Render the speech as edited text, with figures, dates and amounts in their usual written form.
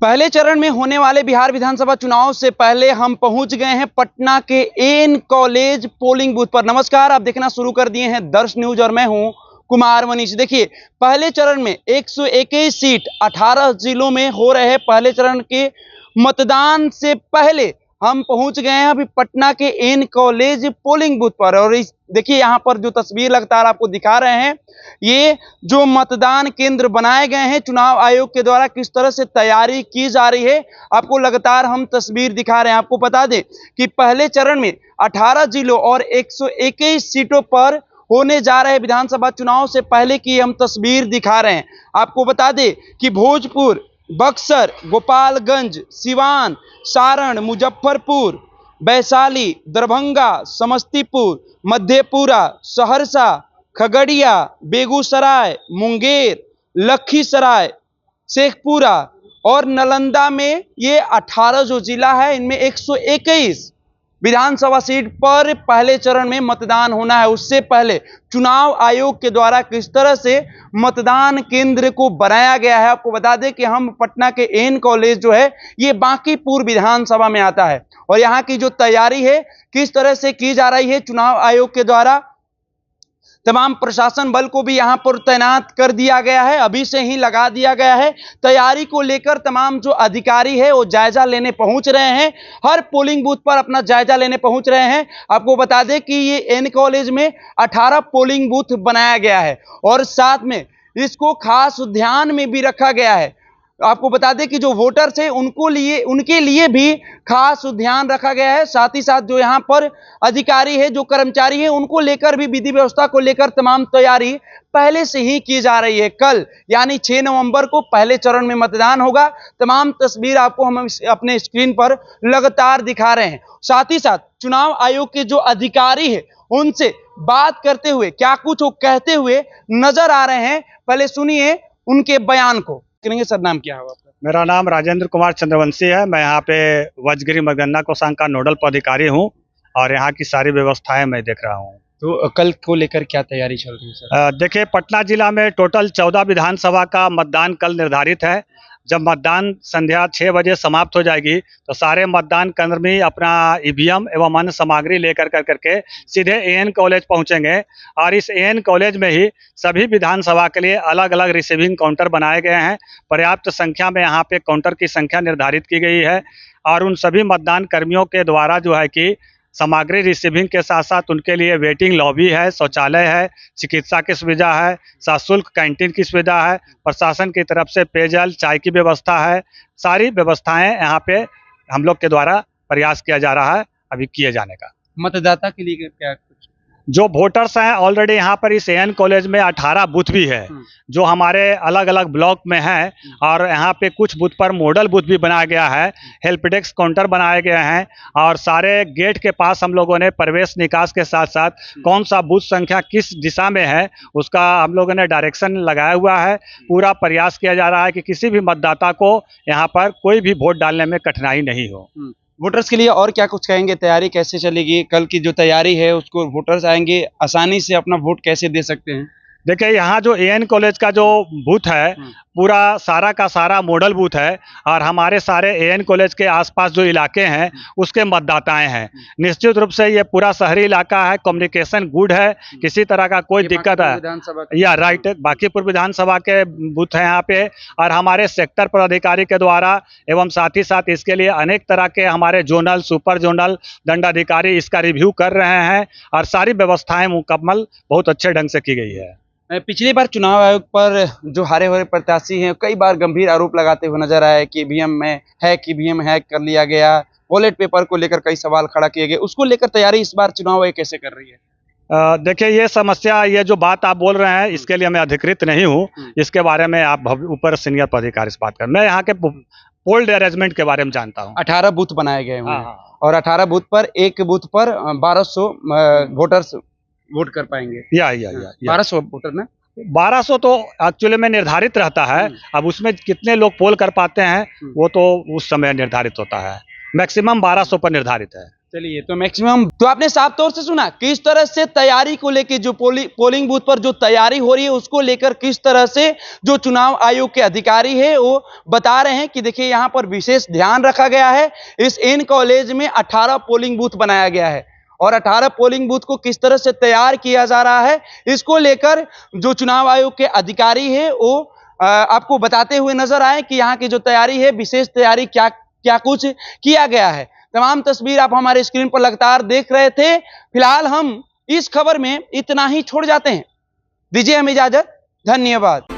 पहले चरण में होने वाले बिहार विधानसभा चुनाव से पहले हम पहुंच गए हैं पटना के एन कॉलेज पोलिंग बूथ पर। नमस्कार, आप देखना शुरू कर दिए हैं दर्श न्यूज और मैं हूं कुमार मनीष। देखिए, पहले चरण में 121 सीट 18 जिलों में हो रहे पहले चरण के मतदान से पहले हम पहुंच गए हैं अभी पटना के एन कॉलेज पोलिंग बूथ पर। और इस देखिए, यहाँ पर जो तस्वीर लगातार आपको दिखा रहे हैं, ये जो मतदान केंद्र बनाए गए हैं चुनाव आयोग के द्वारा, किस तरह से तैयारी की जा रही है, आपको लगातार हम तस्वीर दिखा रहे हैं। आपको बता दें कि पहले चरण में 18 जिलों और 121 सीटों पर होने जा रहे विधानसभा चुनाव से पहले की हम तस्वीर दिखा रहे हैं। आपको बता दें कि भोजपुर, बक्सर, गोपालगंज, सिवान, सारण, मुजफ्फरपुर, वैशाली, दरभंगा, समस्तीपुर, मधेपुरा, सहरसा, खगड़िया, बेगूसराय, मुंगेर, लखीसराय, शेखपुरा और नालंदा में ये 18 जो जिला है, इनमें 121 विधानसभा सीट पर पहले चरण में मतदान होना है। उससे पहले चुनाव आयोग के द्वारा किस तरह से मतदान केंद्र को बनाया गया है, आपको बता दें कि हम पटना के एन कॉलेज जो है ये बांकीपुर विधानसभा में आता है। और यहाँ की जो तैयारी है किस तरह से की जा रही है चुनाव आयोग के द्वारा, तमाम प्रशासन बल को भी यहां पर तैनात कर दिया गया है, अभी से ही लगा दिया गया है। तैयारी को लेकर तमाम जो अधिकारी है वो जायजा लेने पहुंच रहे हैं, हर पोलिंग बूथ पर अपना जायजा लेने पहुंच रहे हैं। आपको बता दें कि ये एन कॉलेज में 18 पोलिंग बूथ बनाया गया है और साथ में इसको खास ध्यान में भी रखा गया है। आपको बता दें कि जो वोटर्स है उनके लिए भी खास ध्यान रखा गया है। साथ ही साथ जो यहाँ पर अधिकारी है, जो कर्मचारी है, उनको लेकर भी विधि व्यवस्था को लेकर तमाम तैयारी पहले से ही की जा रही है। कल यानी 6 नवंबर को पहले चरण में मतदान होगा। तमाम तस्वीर आपको हम अपने स्क्रीन पर लगातार दिखा रहे हैं। साथ ही साथ चुनाव आयोग के जो अधिकारी है उनसे बात करते हुए क्या कुछ वो कहते हुए नजर आ रहे हैं, पहले सुनिए उनके बयान को। करेंगे सर, नाम क्या है आपका? मेरा नाम राजेंद्र कुमार चंद्रवंशी है। मैं यहाँ पे वज्रगिरी मतगणना कोषांग का नोडल पदाधिकारी हूँ और यहाँ की सारी व्यवस्थाएं मैं देख रहा हूँ। तो कल को लेकर क्या तैयारी चल रही है सर? देखिए, पटना जिला में टोटल 14 विधानसभा का मतदान कल निर्धारित है। जब मतदान संध्या 6 बजे समाप्त हो जाएगी तो सारे मतदान कर्मी अपना ईवीएम एवं अन्य सामग्री लेकर करके सीधे एएन कॉलेज पहुंचेंगे और इस एएन कॉलेज में ही सभी विधानसभा के लिए अलग अलग रिसीविंग काउंटर बनाए गए हैं। पर्याप्त संख्या में यहाँ पे काउंटर की संख्या निर्धारित की गई है और उन सभी मतदान कर्मियों के द्वारा जो है कि सामग्री रिसीविंग के साथ साथ उनके लिए वेटिंग लॉबी है, शौचालय है, चिकित्सा की सुविधा है, सशुल्क कैंटीन की सुविधा है, प्रशासन की तरफ से पेयजल, चाय की व्यवस्था है। सारी व्यवस्थाएं यहाँ पे हम लोग के द्वारा प्रयास किया जा रहा है अभी किए जाने का। मतदाता के लिए क्या कुछ जो वोटर्स हैं ऑलरेडी यहाँ पर इस एएन कॉलेज में 18 बूथ भी है जो हमारे अलग अलग ब्लॉक में हैं और यहाँ पे कुछ बूथ पर मॉडल बूथ भी बनाया गया है, हेल्प डेस्क काउंटर बनाए गए हैं और सारे गेट के पास हम लोगों ने प्रवेश निकास के साथ साथ कौन सा बूथ संख्या किस दिशा में है उसका हम लोगों ने डायरेक्शन लगाया हुआ है। पूरा प्रयास किया जा रहा है कि किसी भी मतदाता को यहाँ पर कोई भी वोट डालने में कठिनाई नहीं हो। वोटर्स के लिए और क्या कुछ कहेंगे, तैयारी कैसे चलेगी, कल की जो तैयारी है उसको वोटर्स आएंगे आसानी से अपना वोट कैसे दे सकते हैं? देखिए, यहाँ जो एएन कॉलेज का जो बूथ है पूरा सारा का सारा मॉडल बूथ है और हमारे सारे एएन कॉलेज के आसपास जो इलाके हैं उसके मतदाताएं हैं। निश्चित रूप से ये पूरा शहरी इलाका है, कम्युनिकेशन गुड है, किसी तरह का कोई दिक्कत है या राइट बांकीपुर विधानसभा के बूथ है यहाँ पे और हमारे सेक्टर पदाधिकारी के द्वारा एवं साथ ही साथ इसके लिए अनेक तरह के हमारे जोनल, सुपर जोनल दंडाधिकारी इसका रिव्यू कर रहे हैं और सारी व्यवस्थाएं मुकम्मल बहुत अच्छे ढंग से की गई है। पिछली बार चुनाव आयोग पर जो हारे हुए प्रत्याशी हैं कई बार गंभीर आरोप लगाते हुए नजर आए कि ईवीएम में ईवीएम हैक कर लिया गया, वॉलेट पेपर को लेकर कई सवाल खड़ा किए गए। उसको लेकर तैयारी इस बार चुनाव आयोग कैसे कर रही है? देखिए, ये समस्या, ये जो बात आप बोल रहे हैं इसके लिए मैं अधिकृत नहीं हूँ, इसके बारे में आप ऊपर सीनियर पदाधिकारी से बात करें। मैं यहाँ के पोल अरेंजमेंट के बारे में जानता हूँ। 18 बूथ बनाए गए हैं और 18 बूथ पर एक बूथ पर 1200 वोटर्स वोट कर पाएंगे। 1200 वोटर ना, 1200 तो एक्चुअली में निर्धारित रहता है। अब उसमें कितने लोग पोल कर पाते हैं वो तो उस समय निर्धारित होता है। मैक्सिमम 1200 पर निर्धारित है। चलिए, तो मैक्सिमम तो आपने साफ तौर से सुना किस तरह से तैयारी को लेकर, जो पोलिंग बूथ पर जो तैयारी हो रही है उसको लेकर किस तरह से जो चुनाव आयोग के अधिकारी है वो बता रहे हैं कि देखिए यहाँ पर विशेष ध्यान रखा गया है। इस एन कॉलेज में 18 पोलिंग बूथ बनाया गया है और 18 पोलिंग बूथ को किस तरह से तैयार किया जा रहा है इसको लेकर जो चुनाव आयोग के अधिकारी है वो आपको बताते हुए नजर आए कि यहाँ की जो तैयारी है, विशेष तैयारी क्या क्या कुछ किया गया है। तमाम तस्वीर आप हमारे स्क्रीन पर लगातार देख रहे थे। फिलहाल हम इस खबर में इतना ही छोड़ जाते हैं। दीजिए हमें इजाजत, धन्यवाद।